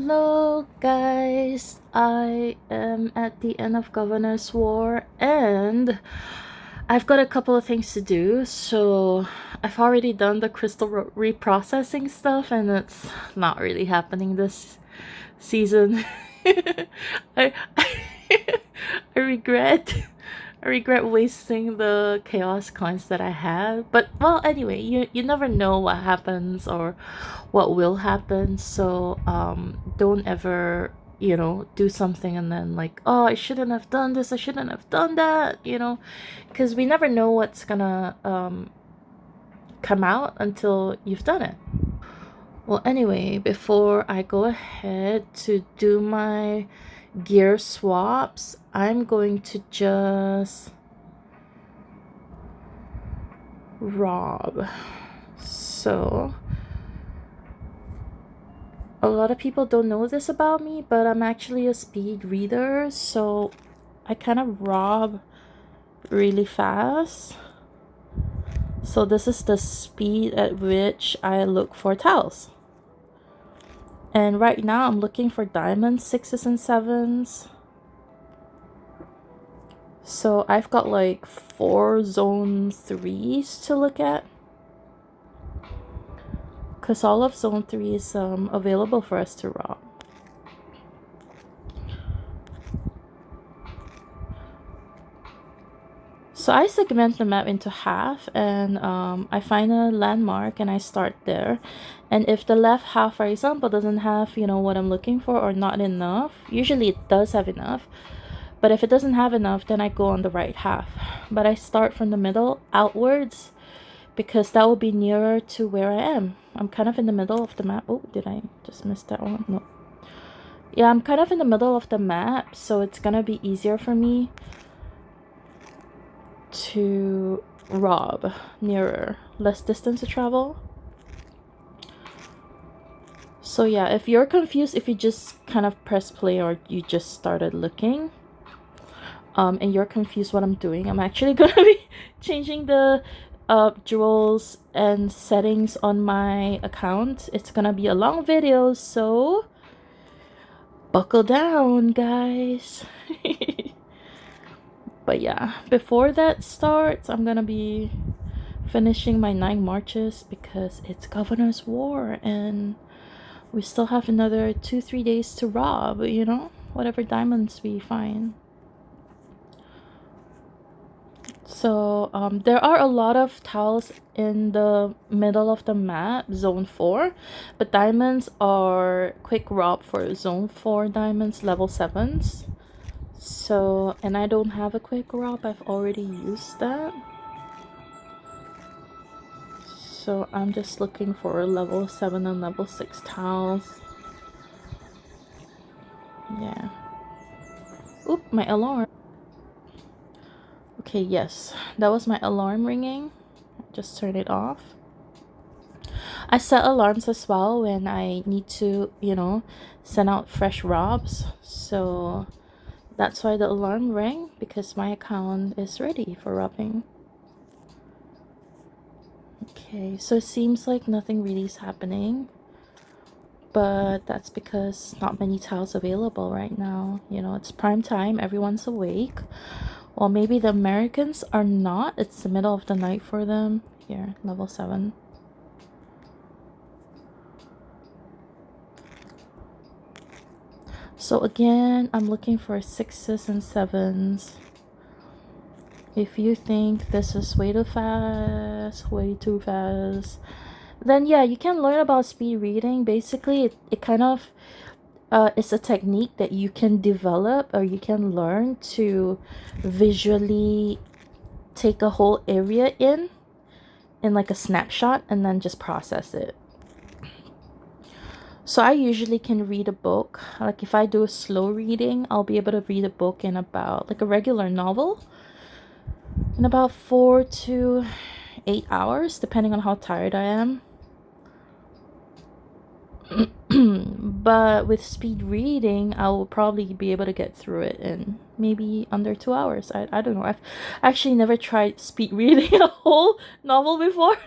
Hello guys, I am at the end of Governor's War and I've got a couple of things to do. So I've already done the crystal reprocessing stuff and it's not really happening this season. I, I regret I regret wasting the chaos coins that I had. But well, anyway, you never know what happens or what will happen. So don't ever do something and then like, oh, I shouldn't have done this, I shouldn't have done that, because we never know what's gonna come out until you've done it. Well, anyway, before I go ahead to do my gear swaps, I'm going to just rob. So a lot of people don't know this about me, but I'm actually a speed reader, so I kind of rob really fast. So this is the speed at which I look for tiles. And right now I'm looking for diamonds, 6s and 7s. So I've got like 4 zone 3s to look at, because all of zone 3 is available for us to rob. So I segment the map into half, and I find a landmark and I start there. And if the left half, for example, doesn't have what I'm looking for or not enough, usually it does have enough, but if it doesn't have enough, then I go on the right half. But I start from the middle outwards because that will be nearer to where I am. I'm kind of in the middle of the map. Oh, did I just miss that one? No. Yeah, I'm kind of in the middle of the map, so it's gonna be easier for me to rob nearer, less distance to travel. So yeah, if you're confused, if you just kind of press play or you just started looking and you're confused what I'm doing, I'm actually gonna be changing the jewels and settings on my account. It's gonna be a long video, so buckle down, guys. But yeah, before that starts, I'm gonna be finishing my 9 marches because it's Governor's War and we still have another 2-3 days to rob, whatever diamonds we find. So there are a lot of tiles in the middle of the map, zone 4, but diamonds are quick rob for zone 4 diamonds, level 7s. So, and I don't have a quick rob, I've already used that. So I'm just looking for level 7 and level 6 tiles. Yeah. Oop, my alarm. Okay, yes, that was my alarm ringing. Just turn it off. I set alarms as well when I need to, send out fresh robs. So that's why the alarm rang, because my account is ready for robbing. Okay, so it seems like nothing really is happening, but that's because not many tiles available right now. It's prime time, everyone's awake. Well, maybe the Americans are not. It's the middle of the night for them. Here, level 7. So again, I'm looking for 6s and 7s. If you think this is way too fast, then yeah, you can learn about speed reading. Basically, it kind of it's a technique that you can develop or you can learn to visually take a whole area in like a snapshot and then just process it. So I usually can read a book. Like if I do a slow reading, I'll be able to read a book in about, like a regular novel, in about 4 to 8 hours, depending on how tired I am. But with speed reading, I will probably be able to get through it in maybe under 2 hours. I don't know. I've actually never tried speed reading a whole novel before.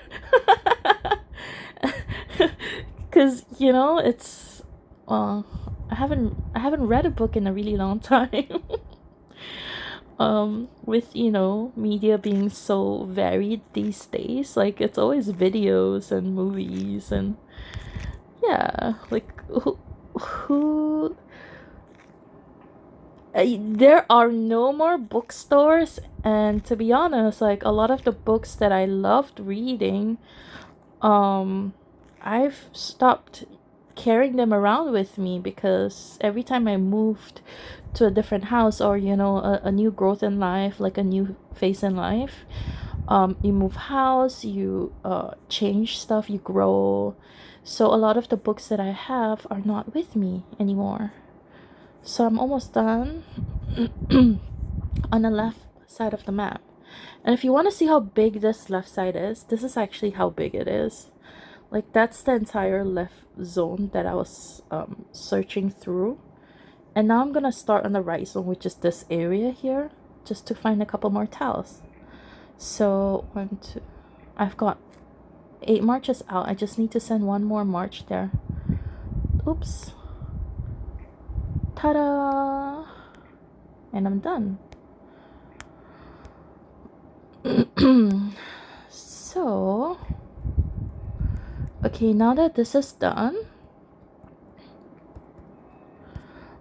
Because, it's I haven't read a book in a really long time. With media being so varied these days, like it's always videos and movies, and yeah, like who there are no more bookstores, and to be honest, like a lot of the books that I loved reading, um I've stopped carrying them around with me because every time I moved to a different house, or a new growth in life, like a new phase in life, you move house, you change stuff, you grow. So a lot of the books that I have are not with me anymore. So I'm almost done on the left side of the map. And if you want to see how big this left side is, this is actually how big it is. Like that's the entire left zone that I was searching through. And now I'm gonna start on the right zone, which is this area here, just to find a couple more tiles. So I've got 8 marches out. I just need to send one more march there. Oops. Ta-da! And I'm done. So, okay, now that this is done,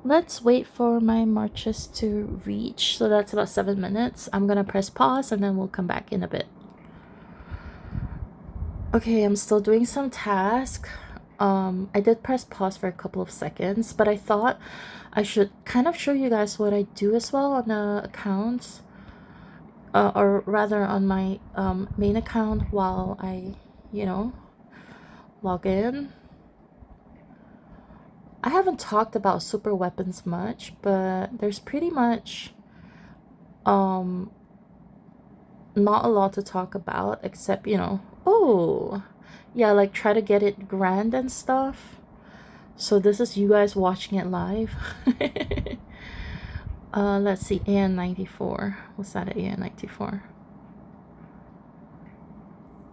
let's wait for my marches to reach. So that's about 7 minutes. I'm gonna press pause and then we'll come back in a bit. Okay, I'm still doing some task. I did press pause for a couple of seconds, but I thought I should kind of show you guys what I do as well on the accounts, or rather on my main account while I, log in. I haven't talked about super weapons much, but there's pretty much not a lot to talk about except, oh, yeah, like try to get it grand and stuff. So this is you guys watching it live. Let's see, AN94. What's that, AN94?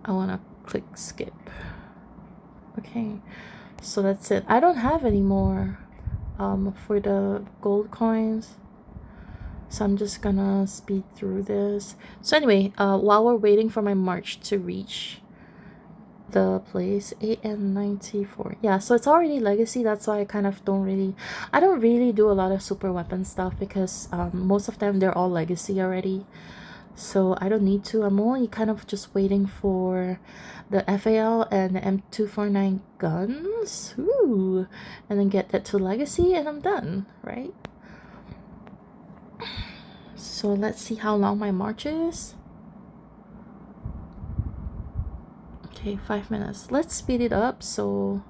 I want to click skip. Okay, so that's it. I don't have any more for the gold coins, so I'm just gonna speed through this. So anyway, while we're waiting for my march to reach the place, AN94, yeah, so it's already legacy. That's why I kind of don't really do a lot of super weapon stuff, because most of them, they're all legacy already, so I don't need to. I'm only kind of just waiting for the FAL and the M249 guns. Ooh, and then get that to legacy and I'm done, right? So let's see how long my march is. Okay, 5 minutes. Let's speed it up so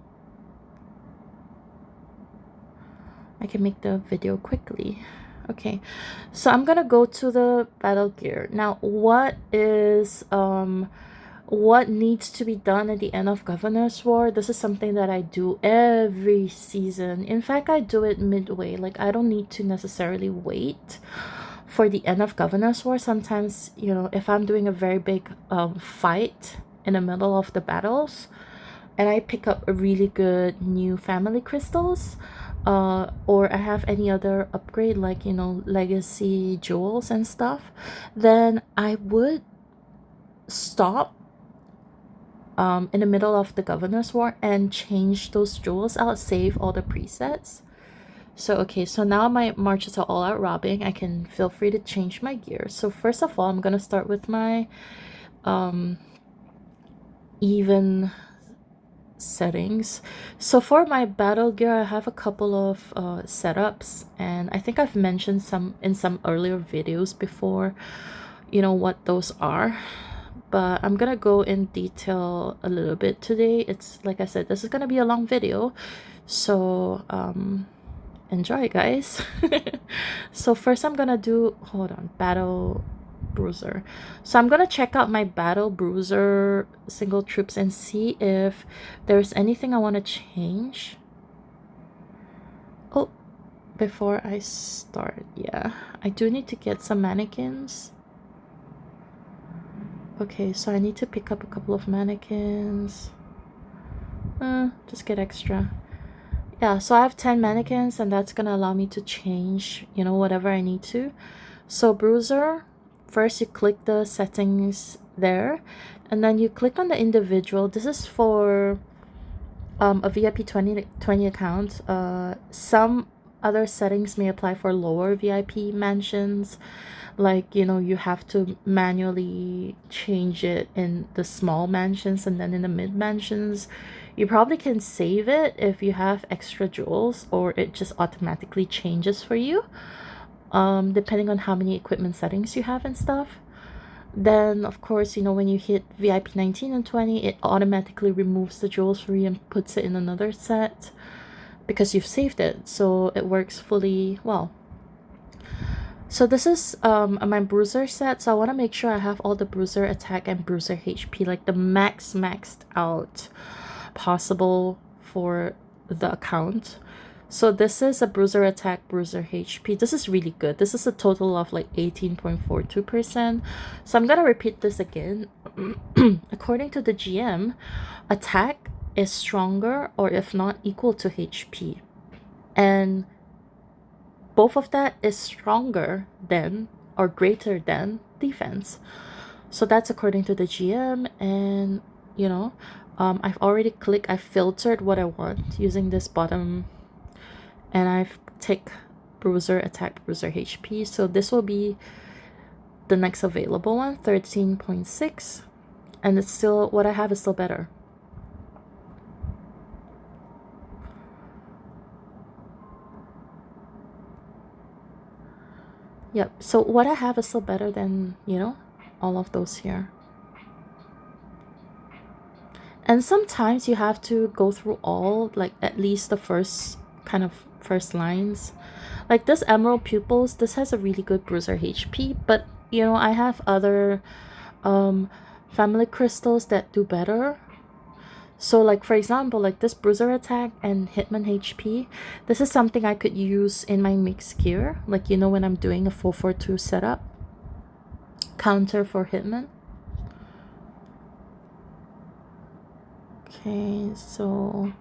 I can make the video quickly. Okay, so I'm gonna go to the battle gear. Now, what needs to be done at the end of Governor's War? This is something that I do every season. In fact, I do it midway. Like, I don't need to necessarily wait for the end of Governor's War. Sometimes, if I'm doing a very big fight in the middle of the battles and I pick up a really good new family crystals, or I have any other upgrade, like legacy jewels and stuff, then I would stop in the middle of the Governor's War and change those jewels out, save all the presets. So okay, so now my marches are all out robbing. I can feel free to change my gear. So first of all, I'm gonna start with my even settings. So for my battle gear, I have a couple of setups, and I think I've mentioned some in some earlier videos before, what those are, but I'm gonna go in detail a little bit today. It's like I said, this is gonna be a long video, so enjoy, guys. So first I'm gonna do, hold on, battle Bruiser. So I'm gonna check out my battle Bruiser single troops and see if there's anything I want to change. Oh, before I start, yeah, I do need to get some mannequins. Okay, so I need to pick up a couple of mannequins. Just get extra. Yeah, so I have 10 mannequins, and that's gonna allow me to change, you know, whatever I need to. So Bruiser, first you click the settings there, and then you click on the individual. This is for a VIP 20 account. Some other settings may apply for lower VIP mansions, like, you know, you have to manually change it in the small mansions, and then in the mid mansions you probably can save it if you have extra jewels, or it just automatically changes for you, depending on how many equipment settings you have and stuff. Then of course, you know, when you hit VIP 19 and 20, it automatically removes the jewels for you and puts it in another set because you've saved it, so it works fully well. So this is my Bruiser set, so I want to make sure I have all the Bruiser attack and Bruiser HP, like the maxed out possible for the account. So this is a Bruiser attack, Bruiser HP. This is really good. This is a total of like 18.42%. So I'm gonna repeat this again. According to the GM, attack is stronger or if not equal to HP. And both of that is stronger than or greater than defense. So that's according to the GM. And you know, I've already I've filtered what I want using this bottom, and I've ticked Bruiser attack, Bruiser HP. So this will be the next available one, 13.6, and it's still, what I have is still better. Yep, so what I have is still better than, you know, all of those here. And sometimes you have to go through all, like at least the first lines. Like this Emerald Pupils, this has a really good Bruiser HP, but you know, I have other family crystals that do better. So like for example, like this Bruiser attack and Hitman HP, this is something I could use in my mixed gear, like, you know, when I'm doing a 442 setup counter for Hitman. Okay, so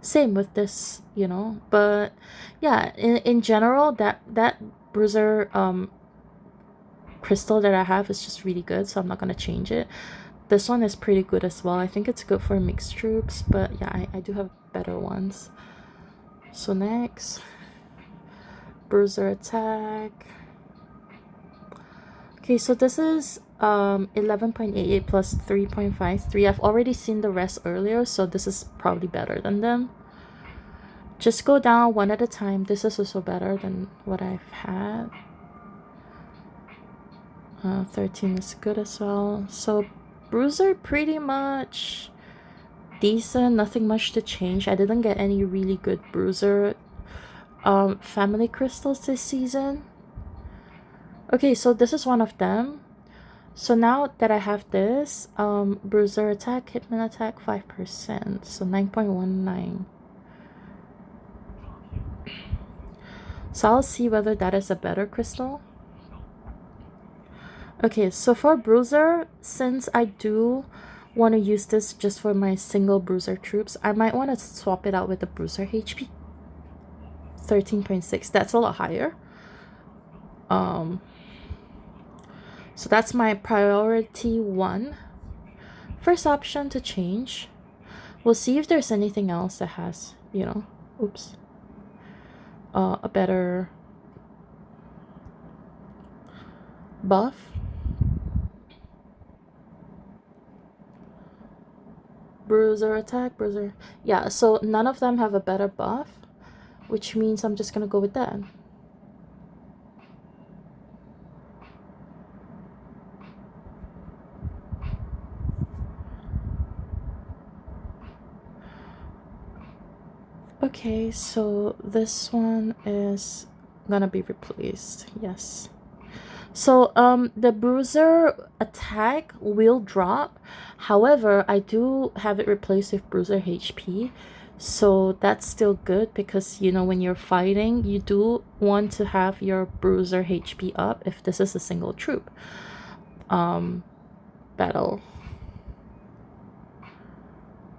same with this, you know, but yeah, in general, that Bruiser crystal that I have is just really good, so I'm not gonna change it. This one is pretty good as well. I think it's good for mixed troops, but yeah, I do have better ones. So next, Bruiser attack. Okay, so this is 11.88 plus 3.53. I've already seen the rest earlier, so this is probably better than them. Just go down one at a time. This is also better than what I've had. 13 is good as well. So Bruiser pretty much decent, nothing much to change. I didn't get any really good Bruiser family crystals this season. Okay, so this is one of them. So now that I have this, Bruiser attack, Hitman attack 5%, so 9.19. So I'll see whether that is a better crystal. Okay, so for Bruiser, since I do want to use this just for my single Bruiser troops, I might want to swap it out with the Bruiser HP. 13.6, that's a lot higher. So that's my priority one. First option to change. We'll see if there's anything else that has, you know, oops, a better buff. Bruiser attack, Bruiser. Yeah, so none of them have a better buff, which means I'm just gonna go with that. Okay, so this one is gonna be replaced. Yes. So the Bruiser attack will drop. However, I do have it replaced with Bruiser HP. So that's still good because, you know, when you're fighting, you do want to have your Bruiser HP up if this is a single troop battle.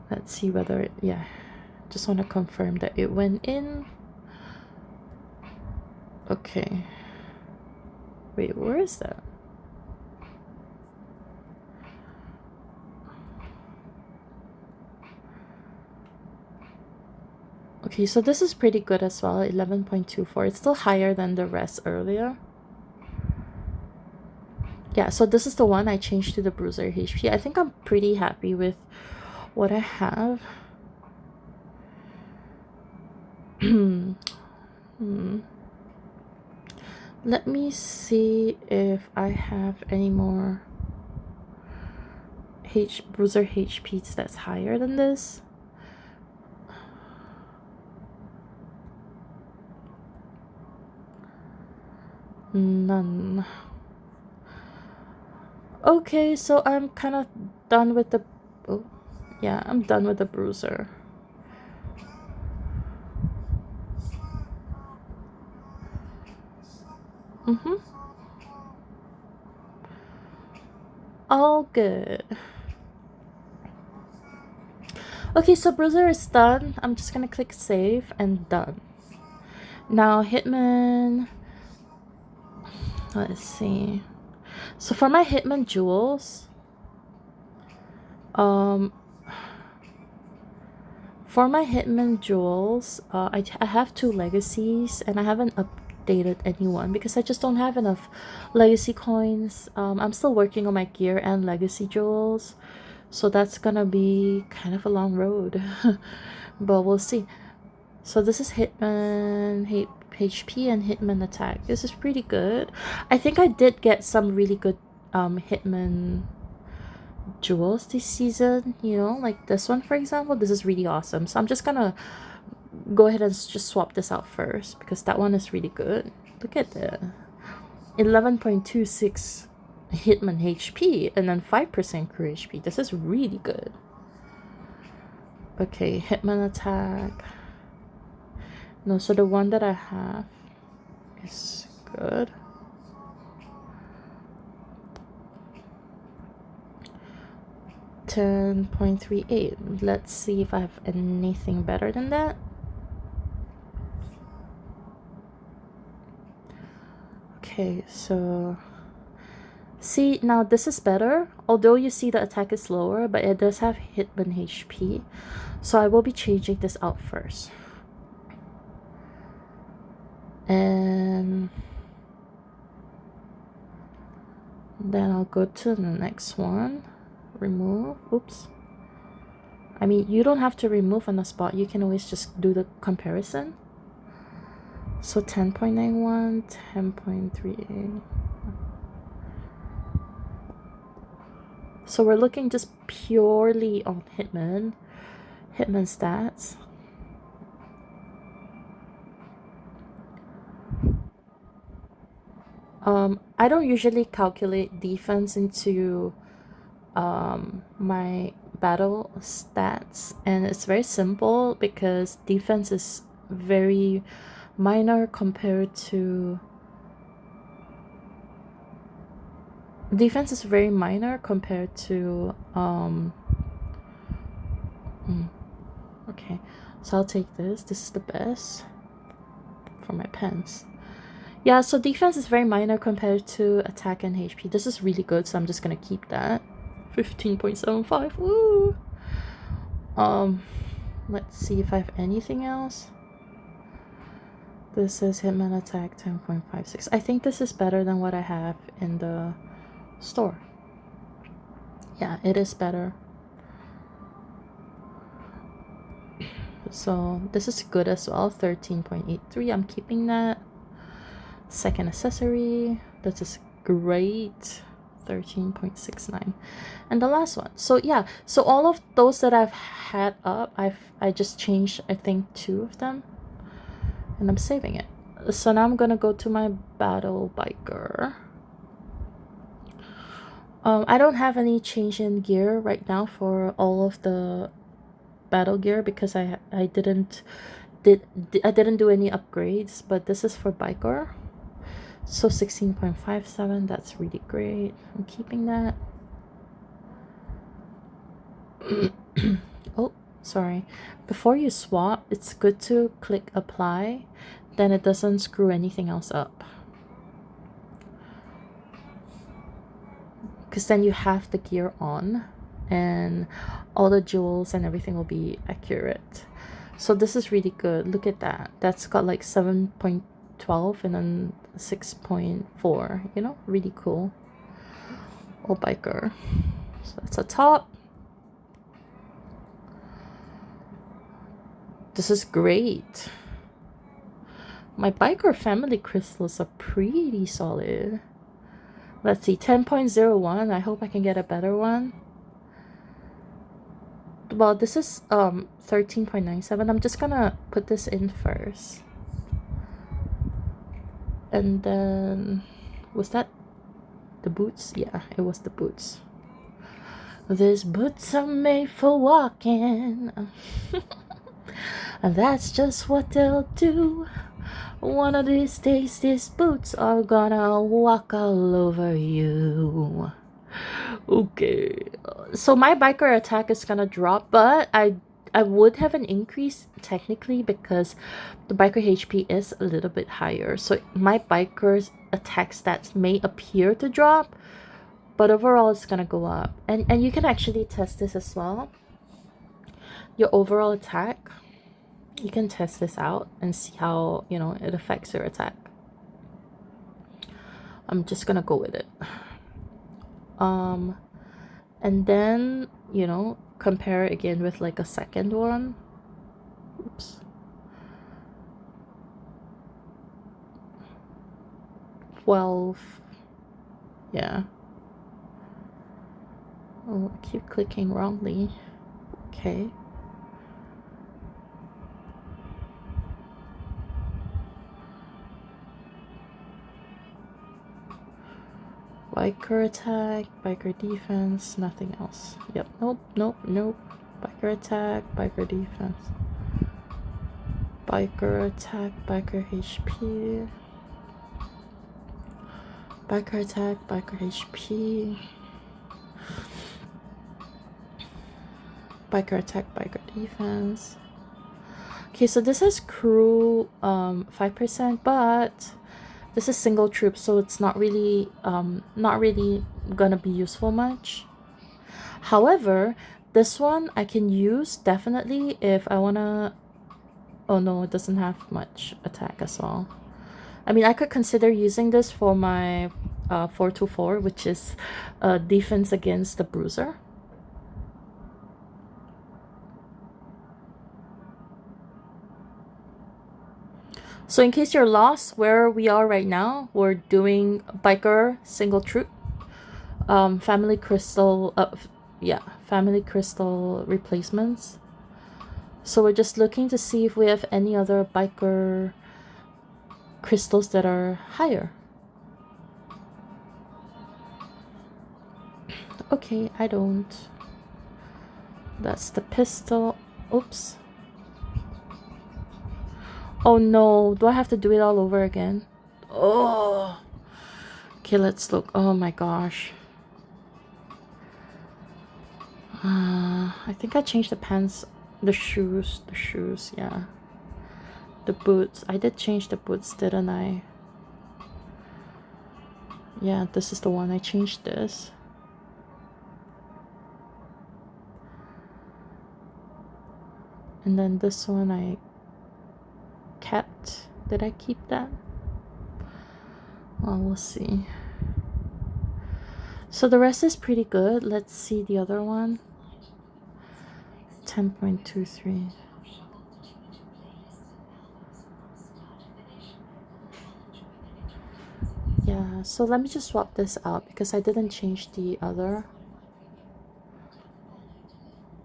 Let's see whether yeah. Just want to confirm that it went in. Okay. Wait, where is that? Okay, so this is pretty good as well, 11.24. It's still higher than the rest earlier. Yeah, so this is the one I changed to the Bruiser HP. I think I'm pretty happy with what I have. Let me see if I have any more Bruiser HPs that's higher than this. None. Okay, so I'm kind of done with the... Oh, yeah, I'm done with the Bruiser. All good. Okay, so Bruiser is done. I'm just gonna click save and done. Now Hitman... Let's see. So for my Hitman jewels, I have 2 legacies and I haven't updated anyone because I just don't have enough legacy coins. I'm still working on my gear and legacy jewels, so that's gonna be kind of a long road. But we'll see. So this is Hitman HP and Hitman attack. This is pretty good. I think I did get some really good Hitman jewels this season, you know, like this one for example. This is really awesome, so I'm just gonna go ahead and just swap this out first because that one is really good. Look at that, 11.26 Hitman HP and then 5% crew HP. This is really good. Okay, Hitman attack. No, so the one that I have is good. $10.38. Let's see if I have anything better than that. Okay, so see, now this is better. Although you see the attack is lower, but it does have Hitman HP. So I will be changing this out first. And then I'll go to the next one. Remove. Oops. I mean, you don't have to remove on the spot. You can always just do the comparison. So 10.91, 10.38. So we're looking just purely on Hitman stats. I don't usually calculate defense into my battle stats, and it's very simple because defense is very minor compared to okay, so I'll take this is the best for my pens. Yeah, so defense is very minor compared to attack and HP. This is really good, so I'm just gonna keep that. 15.75. Woo! Let's see if I have anything else. This is Hitman attack 10.56. I think this is better than what I have in the store. Yeah, it is better. So this is good as well. 13.83. I'm keeping that. Second accessory, that is great, 13.69. And the last one, so yeah, so all of those that I've had up, I just changed I think 2 of them and I'm saving it. So now I'm gonna go to my battle biker. I don't have any change in gear right now for all of the battle gear because I didn't do any upgrades, but this is for biker. So 16.57, that's really great. I'm keeping that. Oh, sorry, before you swap, it's good to click apply, then it doesn't screw anything else up. Because then you have the gear on and all the jewels and everything will be accurate. So this is really good. Look at that. That's got like 7.12 and then 6.4, you know, really cool. Oh, biker. So that's a top. This is great. My biker family crystals are pretty solid. Let's see, 10.01. I hope I can get a better one. Well, this is 13.97. I'm just gonna put this in first. And then, was that the boots? Yeah, it was the boots. These boots are made for walking. And that's just what they'll do. One of these days, these boots are gonna walk all over you. Okay, so my biker attack is gonna drop, but I would have an increase technically because the biker HP is a little bit higher. So my biker's attack stats may appear to drop, but overall it's gonna go up. And you can actually test this as well. Your overall attack, you can test this out and see how, you know, it affects your attack. I'm just gonna go with it. And then, you know, compare it again with like a second one. Oops. Yeah. Oh, I keep clicking wrongly. Okay. Biker attack, biker defense, nothing else. Yep, nope. Biker attack, biker defense. Biker attack, biker HP. Biker attack, biker HP. Biker attack, biker defense. Okay, so this is crew 5%, but this is single troop, so it's not really gonna be useful much. However, this one I can use definitely if I wanna. Oh no, it doesn't have much attack as well. I mean, I could consider using this for my 424, which is defense against the Bruiser. So in case you're lost where we are right now, we're doing biker single troop, family crystal, family crystal replacements. So we're just looking to see if we have any other biker crystals that are higher. Okay, I don't. That's the pistol. Oops. Oh no, do I have to do it all over again? Oh. Okay, let's look. Oh my gosh. I think I changed the pants, the shoes, yeah. The boots. I did change the boots, didn't I? Yeah, this is the one. I changed this. And then this one I kept. Did I keep that? Well, we'll see. So the rest is pretty good. Let's see the other one. 10.23. Yeah, so let me just swap this out because I didn't change the other.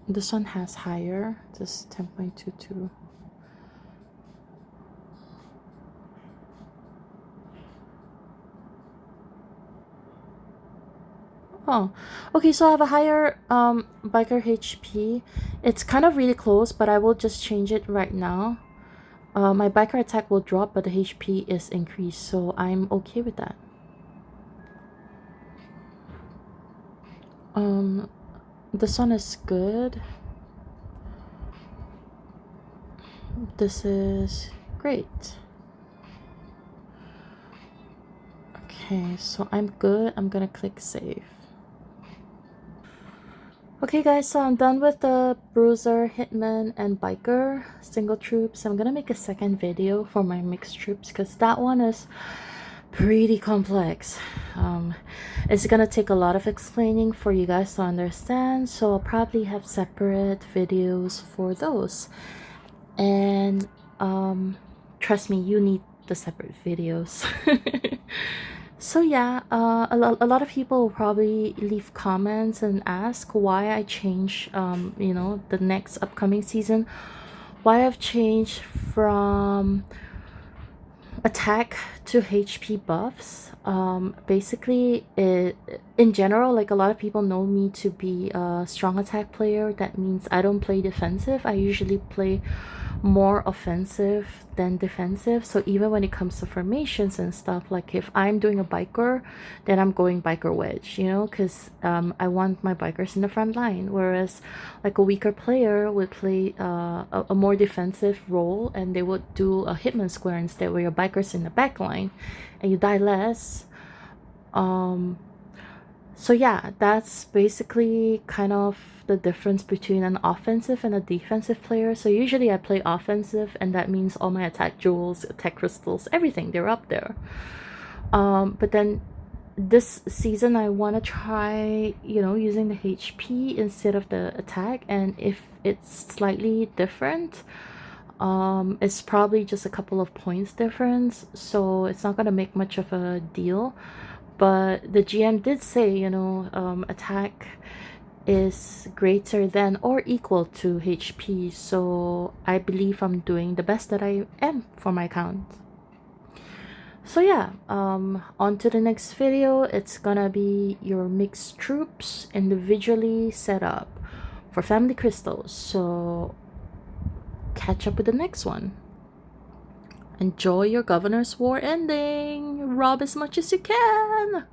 This one has higher. This 10.22. Oh, okay, so I have a higher biker HP. It's kind of really close, but I will just change it right now. My biker attack will drop, but the HP is increased, so I'm okay with that. This one is good. this is great. Okay, so I'm good. I'm gonna click save. Okay guys, so I'm done with the Bruiser, Hitman, and Biker single troops. I'm gonna make a second video for my mixed troops because that one is pretty complex. It's gonna take a lot of explaining for you guys to understand, so I'll probably have separate videos for those. And trust me, you need the separate videos. So yeah, a lot of people will probably leave comments and ask why I change, you know, the next upcoming season, why I've changed from attack to HP buffs. Basically, in general, like a lot of people know me to be a strong attack player. That means I don't play defensive. I usually play more offensive than defensive. So even when it comes to formations and stuff, like if I'm doing a biker, then I'm going biker wedge, you know, because I want my bikers in the front line. Whereas like a weaker player would play a more defensive role, and they would do a hitman square instead, where your bikers in the back line and you die less. So yeah, that's basically kind of the difference between an offensive and a defensive player. So usually I play offensive, and that means all my attack jewels, attack crystals, everything, they're up there. But then this season I want to try, you know, using the HP instead of the attack. And if it's slightly different, it's probably just a couple of points difference, so it's not gonna make much of a deal. But the GM did say, you know, attack is greater than or equal to HP, so I believe I'm doing the best that I am for my account. So yeah, on to the next video. It's gonna be your mixed troops individually set up for family crystals, so catch up with the next one. Enjoy your Governor's War ending! Rob as much as you can!